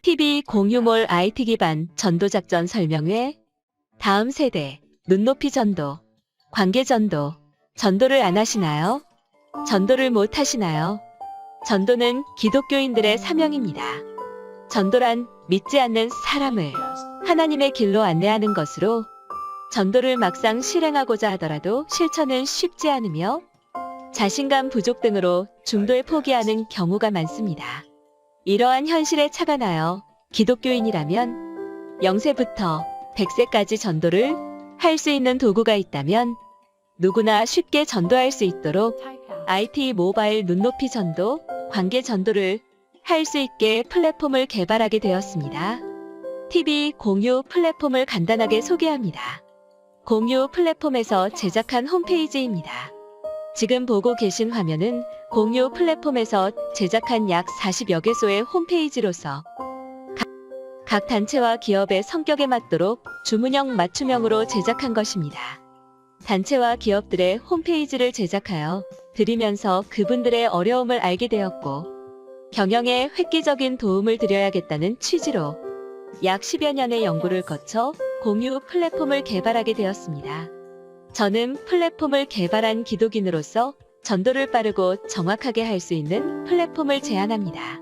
TV 공유몰 IT 기반 전도작전 설명회. 다음 세대 눈높이 전도, 관계 전도. 전도를 안 하시나요? 전도를 못 하시나요? 전도는 기독교인들의 사명입니다. 전도란 믿지 않는 사람을 하나님의 길로 안내하는 것으로, 전도를 막상 실행하고자 하더라도 실천은 쉽지 않으며 자신감 부족 등으로 중도에 포기하는 경우가 많습니다. 이러한 현실에 착안하여 기독교인이라면 0세부터 100세까지 전도를 할 수 있는 도구가 있다면 누구나 쉽게 전도할 수 있도록 IT 모바일 눈높이 전도, 관계 전도를 할 수 있게 플랫폼을 개발하게 되었습니다. TV 공유 플랫폼을 간단하게 소개합니다. 공유 플랫폼에서 제작한 홈페이지입니다. 지금 보고 계신 화면은 공유 플랫폼에서 제작한 약 40여 개소의 홈페이지로서 각 단체와 기업의 성격에 맞도록 주문형 맞춤형으로 제작한 것입니다. 단체와 기업들의 홈페이지를 제작하여 드리면서 그분들의 어려움을 알게 되었고, 경영에 획기적인 도움을 드려야겠다는 취지로 약 10여 년의 연구를 거쳐 공유 플랫폼을 개발하게 되었습니다. 저는 플랫폼을 개발한 기독인으로서 전도를 빠르고 정확하게 할 수 있는 플랫폼을 제안합니다.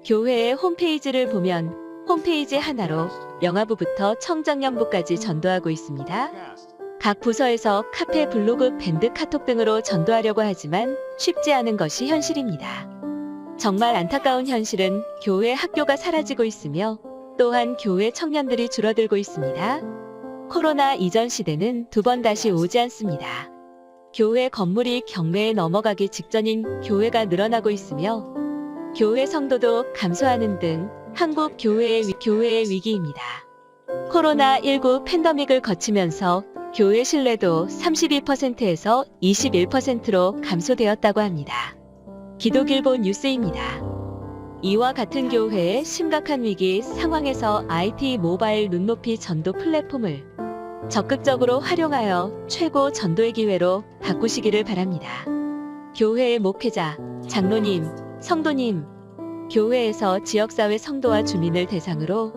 교회의 홈페이지를 보면 홈페이지 하나로 영화부부터 청장년부까지 전도하고 있습니다. 각 부서에서 카페, 블로그, 밴드, 카톡 등으로 전도하려고 하지만 쉽지 않은 것이 현실입니다. 정말 안타까운 현실은 교회 학교가 사라지고 있으며 또한 교회 청년들이 줄어들고 있습니다. 코로나 이전 시대는 두 번 다시 오지 않습니다. 교회 건물이 경매에 넘어가기 직전인 교회가 늘어나고 있으며 교회 성도도 감소하는 등 한국 교회의 위기입니다. 코로나19 팬데믹을 거치면서 교회 신뢰도 32%에서 21%로 감소되었다고 합니다. 기독일보 뉴스입니다. 이와 같은 교회의 심각한 위기 상황에서 IT 모바일 눈높이 전도 플랫폼을 적극적으로 활용하여 최고 전도의 기회로 바꾸시기를 바랍니다. 교회의 목회자, 장로님, 성도님, 교회에서 지역사회 성도와 주민을 대상으로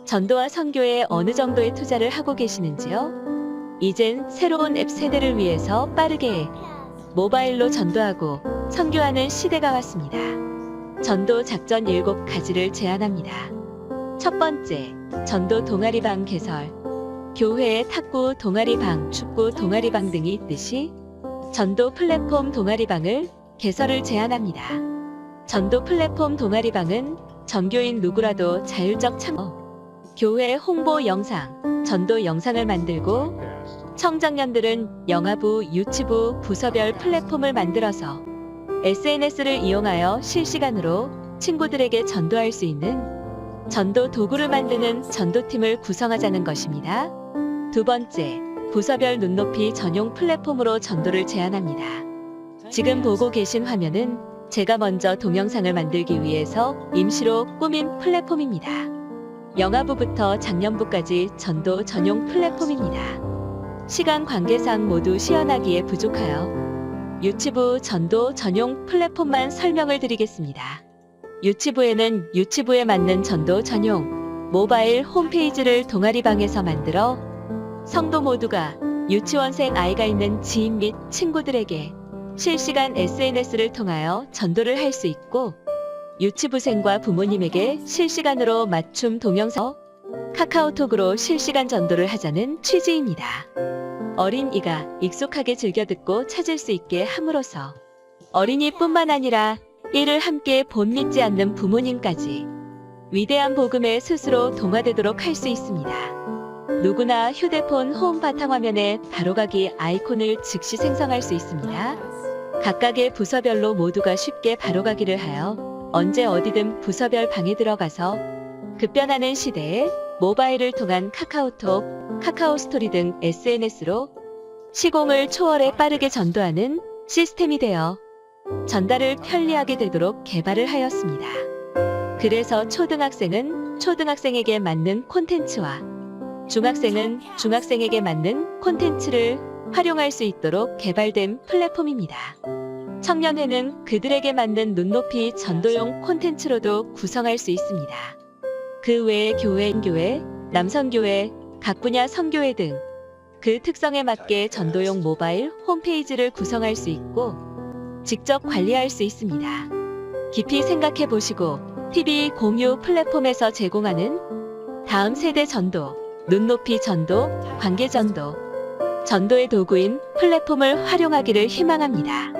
전도와 선교에 어느 정도의 투자를 하고 계시는지요? 이젠 새로운 앱 세대를 위해서 빠르게 모바일로 전도하고 선교하는 시대가 왔습니다. 전도 작전 7가지를 제안합니다. 첫 번째, 전도 동아리방 개설. 교회에 탁구 동아리방, 축구 동아리방 등이 있듯이 전도 플랫폼 동아리방을 개설을 제안합니다. 전도 플랫폼 동아리방은 전교인 누구라도 자율적 참여, 교회 홍보 영상, 전도 영상을 만들고 청장년들은 영화부, 유치부, 부서별 플랫폼을 만들어서 SNS를 이용하여 실시간으로 친구들에게 전도할 수 있는 전도 도구를 만드는 전도팀을 구성하자는 것입니다. 두 번째, 부서별 눈높이 전용 플랫폼으로 전도를 제안합니다. 지금 보고 계신 화면은 제가 먼저 동영상을 만들기 위해서 임시로 꾸민 플랫폼입니다. 영화부부터 장년부까지 전도 전용 플랫폼입니다. 시간 관계상 모두 시연하기에 부족하여 유치부 전도 전용 플랫폼만 설명을 드리겠습니다. 유치부에는 유치부에 맞는 전도 전용 모바일 홈페이지를 동아리방에서 만들어 성도 모두가 유치원생 아이가 있는 지인 및 친구들에게 실시간 SNS를 통하여 전도를 할 수 있고, 유치부생과 부모님에게 실시간으로 맞춤 동영상, 카카오톡으로 실시간 전도를 하자는 취지입니다. 어린이가 익숙하게 즐겨 듣고 찾을 수 있게 함으로써 어린이뿐만 아니라 이를 함께 본 믿지 않는 부모님까지 위대한 복음에 스스로 동화되도록 할 수 있습니다. 누구나 휴대폰 홈 바탕화면에 바로가기 아이콘을 즉시 생성할 수 있습니다. 각각의 부서별로 모두가 쉽게 바로가기를 하여 언제 어디든 부서별 방에 들어가서 급변하는 시대에 모바일을 통한 카카오톡, 카카오스토리 등 SNS로 시공을 초월해 빠르게 전도하는 시스템이 되어 전달을 편리하게 되도록 개발을 하였습니다. 그래서 초등학생은 초등학생에게 맞는 콘텐츠와 중학생은 중학생에게 맞는 콘텐츠를 활용할 수 있도록 개발된 플랫폼입니다. 청년회는 그들에게 맞는 눈높이 전도용 콘텐츠로도 구성할 수 있습니다. 그 외에 교회, 남선교회, 각 분야 선교회 등 그 특성에 맞게 전도용 모바일 홈페이지를 구성할 수 있고 직접 관리할 수 있습니다. 깊이 생각해 보시고 TV 공유 플랫폼에서 제공하는 다음 세대 전도, 눈높이 전도, 관계 전도, 전도의 도구인 플랫폼을 활용하기를 희망합니다.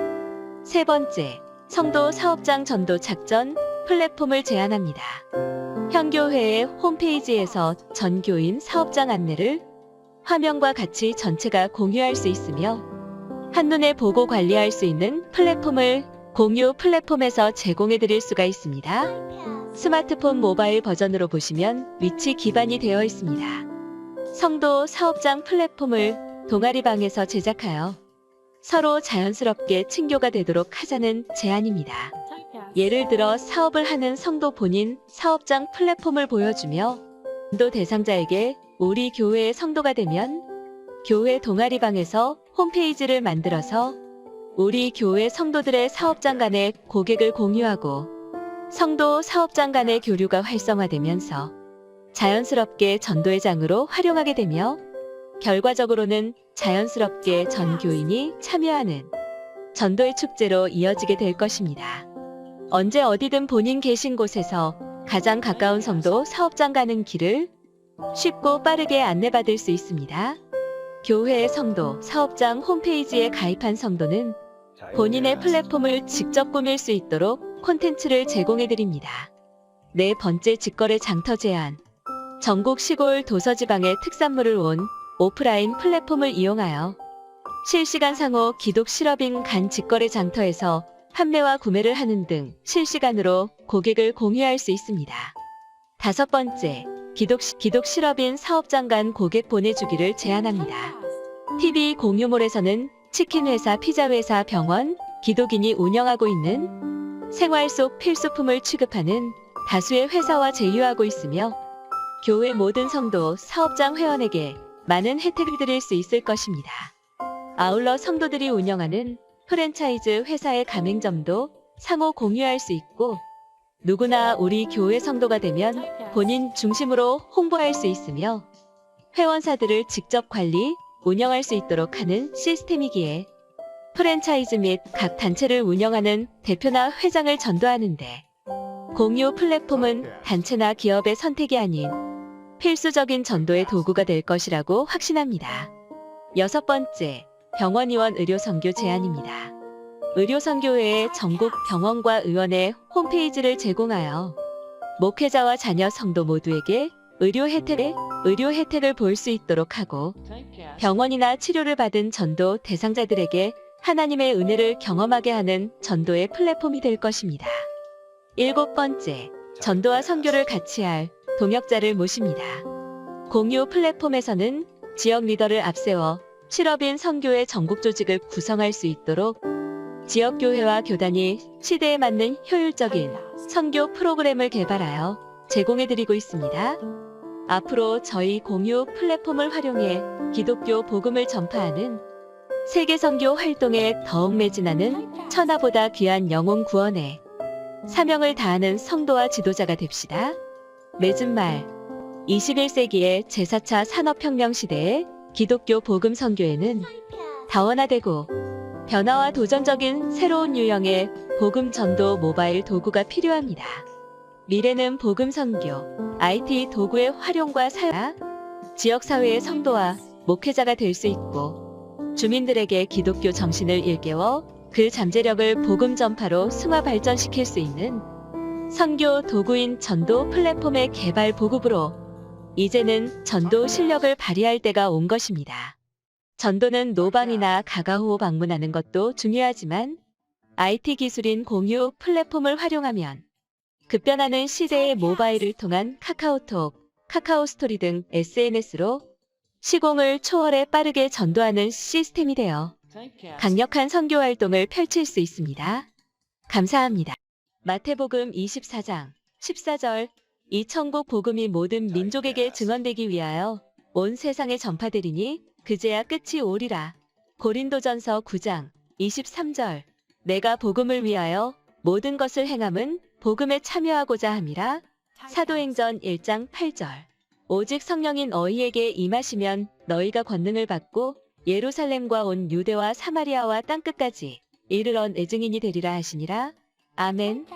세 번째, 성도 사업장 전도 작전 플랫폼을 제안합니다. 현 교회의 홈페이지에서 전 교인 사업장 안내를 화면과 같이 전체가 공유할 수 있으며 한눈에 보고 관리할 수 있는 플랫폼을 공유 플랫폼에서 제공해 드릴 수가 있습니다. 스마트폰 모바일 버전으로 보시면 위치 기반이 되어 있습니다. 성도 사업장 플랫폼을 동아리방에서 제작하여 서로 자연스럽게 친교가 되도록 하자는 제안입니다. 예를 들어 사업을 하는 성도 본인 사업장 플랫폼을 보여주며 전도 대상자에게 우리 교회의 성도가 되면 교회 동아리방에서 홈페이지를 만들어서 우리 교회 성도들의 사업장 간의 고객을 공유하고 성도 사업장 간의 교류가 활성화되면서 자연스럽게 전도의 장으로 활용하게 되며 결과적으로는 자연스럽게 전 교인이 참여하는 전도의 축제로 이어지게 될 것입니다. 언제 어디든 본인 계신 곳에서 가장 가까운 성도 사업장 가는 길을 쉽고 빠르게 안내받을 수 있습니다. 교회의 성도 사업장 홈페이지에 가입한 성도는 본인의 플랫폼을 직접 꾸밀 수 있도록 콘텐츠를 제공해 드립니다. 네 번째, 직거래 장터 제안. 전국 시골 도서지방의 특산물을 온 오프라인 플랫폼을 이용하여 실시간 상호 기독 실업인 간 직거래 장터에서 판매와 구매를 하는 등 실시간으로 고객을 공유할 수 있습니다. 다섯 번째, 기독 실업인 사업장 간 고객 보내주기를 제안합니다. TV 공유몰에서는 치킨 회사, 피자 회사, 병원, 기독인이 운영하고 있는 생활 속 필수품을 취급하는 다수의 회사와 제휴하고 있으며 교회 모든 성도 사업장 회원에게 많은 혜택을 드릴 수 있을 것입니다. 아울러 성도들이 운영하는 프랜차이즈 회사의 가맹점도 상호 공유할 수 있고 누구나 우리 교회 성도가 되면 본인 중심으로 홍보할 수 있으며 회원사들을 직접 관리, 운영할 수 있도록 하는 시스템이기에 프랜차이즈 및 각 단체를 운영하는 대표나 회장을 전도하는데 공유 플랫폼은 단체나 기업의 선택이 아닌 필수적인 전도의 도구가 될 것이라고 확신합니다. 여섯 번째, 병원 의원 의료 선교 제안입니다. 의료 선교회의 전국 병원과 의원의 홈페이지를 제공하여 목회자와 자녀 성도 모두에게 의료 혜택을 볼 수 있도록 하고 병원이나 치료를 받은 전도 대상자들에게 하나님의 은혜를 경험하게 하는 전도의 플랫폼이 될 것입니다. 일곱 번째, 전도와 선교를 같이 할 동역자를 모십니다. 공유 플랫폼에서는 지역 리더를 앞세워 실업인 선교의 전국 조직을 구성할 수 있도록 지역교회와 교단이 시대에 맞는 효율적인 선교 프로그램을 개발하여 제공해드리고 있습니다. 앞으로 저희 공유 플랫폼을 활용해 기독교 복음을 전파하는 세계 선교 활동에 더욱 매진하는 천하보다 귀한 영혼 구원에 사명을 다하는 성도와 지도자가 됩시다. 맺은 말, 21세기의 제4차 산업혁명 시대의 기독교 복음 선교에는 다원화되고 변화와 도전적인 새로운 유형의 복음 전도 모바일 도구가 필요합니다. 미래는 복음 선교, IT 도구의 활용과 사용, 지역사회의 성도와 목회자가 될 수 있고 주민들에게 기독교 정신을 일깨워 그 잠재력을 복음 전파로 승화 발전시킬 수 있는 선교 도구인 전도 플랫폼의 개발 보급으로 이제는 전도 실력을 발휘할 때가 온 것입니다. 전도는 노방이나 가가호 방문하는 것도 중요하지만 IT 기술인 공유 플랫폼을 활용하면 급변하는 시대의 모바일을 통한 카카오톡, 카카오스토리 등 SNS로 시공을 초월해 빠르게 전도하는 시스템이 되어 강력한 선교 활동을 펼칠 수 있습니다. 감사합니다. 마태복음 24장 14절 이 천국 복음이 모든 민족에게 증언되기 위하여 온 세상에 전파되리니 그제야 끝이 오리라. 고린도전서 9장 23절 내가 복음을 위하여 모든 것을 행함은 복음에 참여하고자 함이라. 사도행전 1장 8절. 오직 성령인 너희에게 임하시면 너희가 권능을 받고 예루살렘과 온 유대와 사마리아와 땅끝까지 이르러 내 증인이 되리라 하시니라. 아멘.